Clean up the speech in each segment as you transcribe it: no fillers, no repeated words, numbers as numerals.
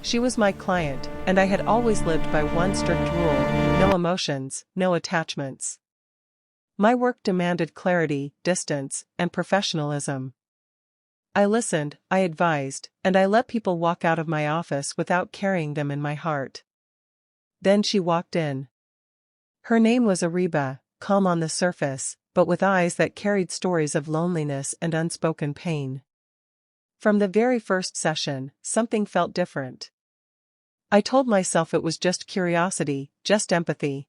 She was my client, and I had always lived by one strict rule: no emotions, no attachments. My work demanded clarity, distance, and professionalism. I listened, I advised, and I let people walk out of my office without carrying them in my heart. Then she walked in. Her name was Ariba, calm on the surface, but with eyes that carried stories of loneliness and unspoken pain. From the very first session, something felt different. I told myself it was just curiosity, just empathy.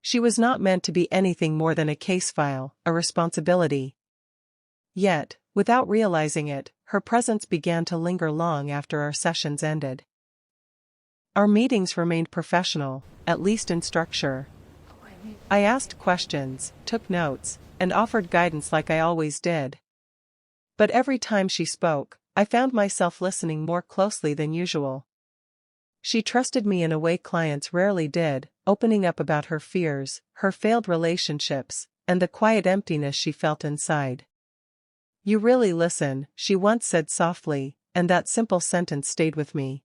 She was not meant to be anything more than a case file, a responsibility. Yet, without realizing it, her presence began to linger long after our sessions ended. Our meetings remained professional, at least in structure. I asked questions, took notes, and offered guidance like I always did. But every time she spoke, I found myself listening more closely than usual. She trusted me in a way clients rarely did, opening up about her fears, her failed relationships, and the quiet emptiness she felt inside. "You really listen," she once said softly, and that simple sentence stayed with me.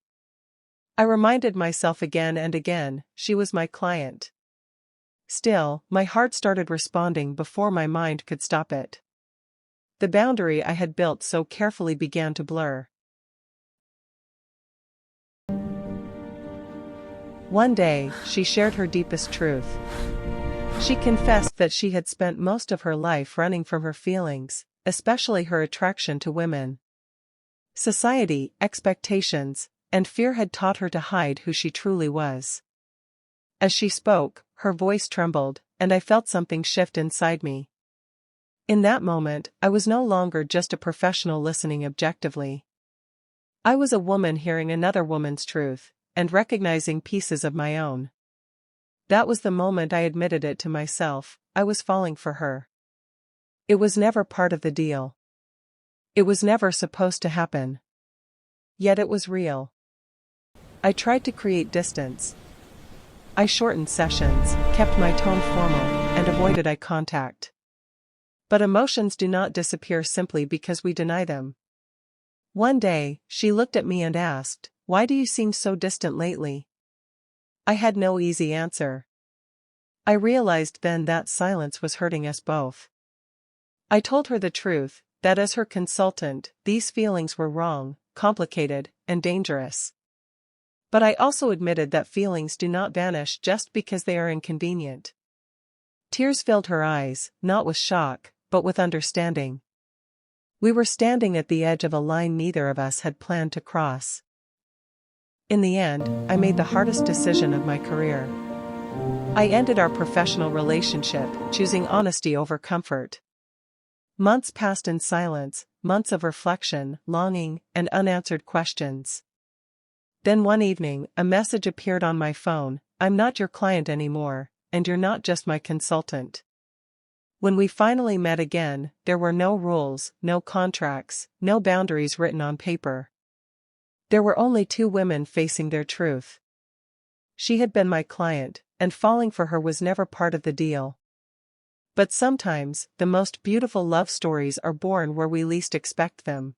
I reminded myself again and again, she was my client. Still, my heart started responding before my mind could stop it. The boundary I had built so carefully began to blur. One day, she shared her deepest truth. She confessed that she had spent most of her life running from her feelings, especially her attraction to women. Society, expectations, and fear had taught her to hide who she truly was. As she spoke, her voice trembled, and I felt something shift inside me. In that moment, I was no longer just a professional listening objectively. I was a woman hearing another woman's truth, and recognizing pieces of my own. That was the moment I admitted it to myself: I was falling for her. It was never part of the deal. It was never supposed to happen. Yet it was real. I tried to create distance. I shortened sessions, kept my tone formal, and avoided eye contact. But emotions do not disappear simply because we deny them. One day, she looked at me and asked, "Why do you seem so distant lately?" I had no easy answer. I realized then that silence was hurting us both. I told her the truth, that as her consultant, these feelings were wrong, complicated, and dangerous. But I also admitted that feelings do not vanish just because they are inconvenient. Tears filled her eyes, not with shock, but with understanding. We were standing at the edge of a line neither of us had planned to cross. In the end, I made the hardest decision of my career. I ended our professional relationship, choosing honesty over comfort. Months passed in silence, months of reflection, longing, and unanswered questions. Then one evening, a message appeared on my phone: "I'm not your client anymore, and you're not just my consultant." When we finally met again, there were no rules, no contracts, no boundaries written on paper. There were only two women facing their truth. She had been my client, and falling for her was never part of the deal. But sometimes, the most beautiful love stories are born where we least expect them.